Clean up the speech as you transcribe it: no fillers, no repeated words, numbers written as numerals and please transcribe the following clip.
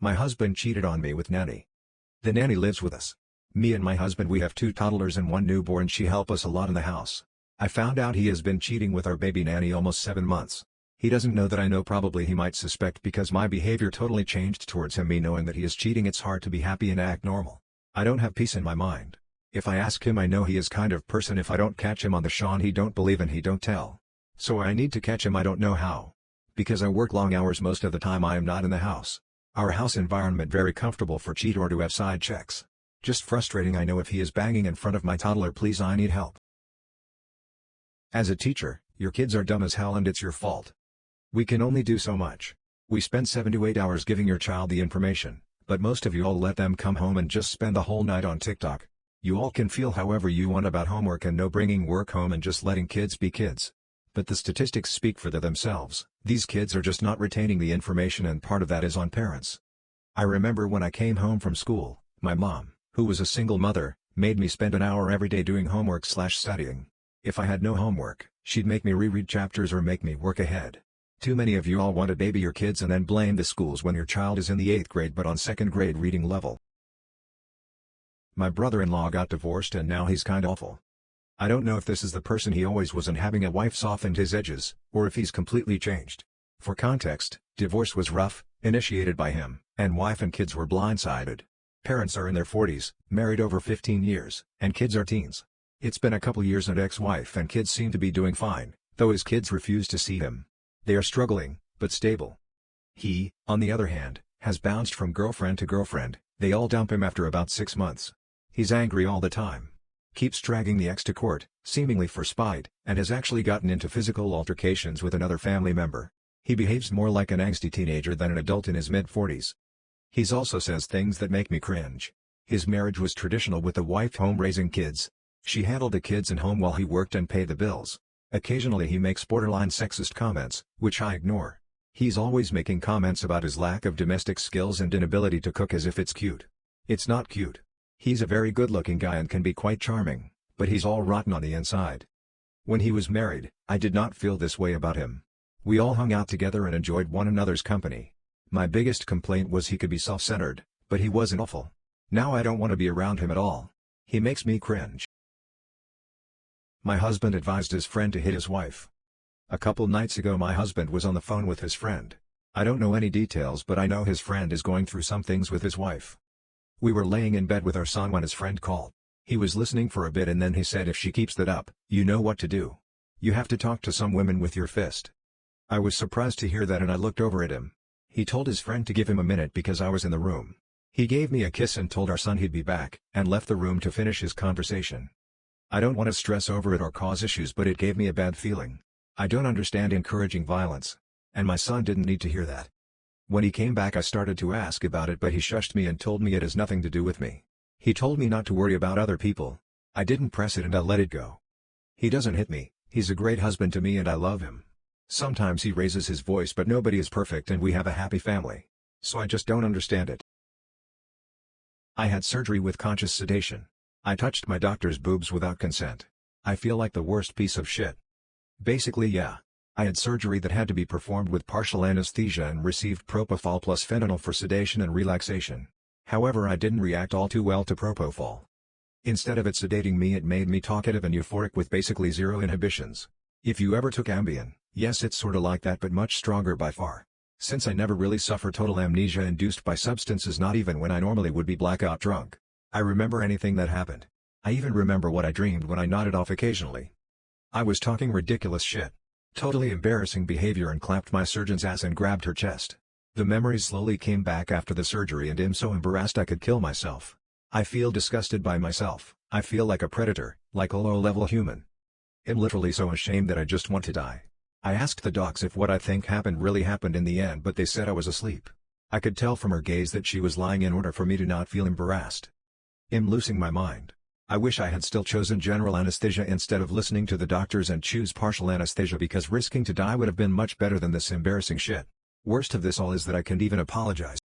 My husband cheated on me with nanny. The nanny lives with us. Me and my husband, we have 2 toddlers and 1 newborn. She helps us a lot in the house. I found out he has been cheating with our baby nanny almost 7 months. He doesn't know that I know. Probably he might suspect because my behavior totally changed towards him. Me knowing that he is cheating, it's hard to be happy and act normal. I don't have peace in my mind. If I ask him, I know he is kind of person, if I don't catch him on the Sean, he don't believe and he don't tell. So I need to catch him. I don't know how. Because I work long hours most of the time. I am not in the house. Our house environment very comfortable for cheat or to have side checks. Just frustrating. I know if he is banging in front of my toddler, please, I need help. As a teacher, your kids are dumb as hell and it's your fault. We can only do so much. We spend 7 to 8 hours giving your child the information, but most of you all let them come home and just spend the whole night on TikTok. You all can feel however you want about homework and no bringing work home and just letting kids be kids. But the statistics speak for themselves. These kids are just not retaining the information, and part of that is on parents. I remember when I came home from school, my mom, who was a single mother, made me spend an hour every day doing homework/studying. If I had no homework, she'd make me reread chapters or make me work ahead. Too many of you all want to baby your kids and then blame the schools when your child is in the 8th grade but on 2nd grade reading level. My brother-in-law got divorced and now he's kinda awful. I don't know if this is the person he always was and having a wife softened his edges, or if he's completely changed. For context, divorce was rough, initiated by him, and wife and kids were blindsided. Parents are in their 40s, married over 15 years, and kids are teens. It's been a couple years and ex-wife and kids seem to be doing fine, though his kids refuse to see him. They are struggling, but stable. He, on the other hand, has bounced from girlfriend to girlfriend. They all dump him after about 6 months. He's angry all the time. Keeps dragging the ex to court, seemingly for spite, and has actually gotten into physical altercations with another family member. He behaves more like an angsty teenager than an adult in his mid-40s. He's also says things that make me cringe. His marriage was traditional with the wife home raising kids. She handled the kids and home while he worked and paid the bills. Occasionally he makes borderline sexist comments, which I ignore. He's always making comments about his lack of domestic skills and inability to cook as if it's cute. It's not cute. He's a very good-looking guy and can be quite charming, but he's all rotten on the inside. When he was married, I did not feel this way about him. We all hung out together and enjoyed one another's company. My biggest complaint was he could be self-centered, but he wasn't awful. Now I don't want to be around him at all. He makes me cringe. My husband advised his friend to hit his wife. A couple nights ago my husband was on the phone with his friend. I don't know any details, but I know his friend is going through some things with his wife. We were laying in bed with our son when his friend called. He was listening for a bit and then he said, if she keeps that up, you know what to do. You have to talk to some women with your fist. I was surprised to hear that and I looked over at him. He told his friend to give him a minute because I was in the room. He gave me a kiss and told our son he'd be back, and left the room to finish his conversation. I don't want to stress over it or cause issues, but it gave me a bad feeling. I don't understand encouraging violence. And my son didn't need to hear that. When he came back I started to ask about it, but he shushed me and told me it has nothing to do with me. He told me not to worry about other people. I didn't press it and I let it go. He doesn't hit me, he's a great husband to me and I love him. Sometimes he raises his voice, but nobody is perfect and we have a happy family. So I just don't understand it. I had surgery with conscious sedation. I touched my doctor's boobs without consent. I feel like the worst piece of shit. Basically, yeah. I had surgery that had to be performed with partial anesthesia and received propofol plus fentanyl for sedation and relaxation. However, I didn't react all too well to propofol. Instead of it sedating me, it made me talkative and euphoric with basically zero inhibitions. If you ever took Ambien, yes, it's sorta like that but much stronger by far. Since I never really suffer total amnesia induced by substances, not even when I normally would be blackout drunk. I remember anything that happened. I even remember what I dreamed when I nodded off occasionally. I was talking ridiculous shit. Totally embarrassing behavior, and clapped my surgeon's ass and grabbed her chest. The memories slowly came back after the surgery and am so embarrassed I could kill myself. I feel disgusted by myself. I feel like a predator, like a low-level human. I'm literally so ashamed that I just want to die. I asked the docs if what I think happened really happened in the end, but they said I was asleep. I could tell from her gaze that she was lying in order for me to not feel embarrassed. I'm losing my mind. I wish I had still chosen general anesthesia instead of listening to the doctors and choose partial anesthesia, because risking to die would have been much better than this embarrassing shit. Worst of this all is that I can't even apologize.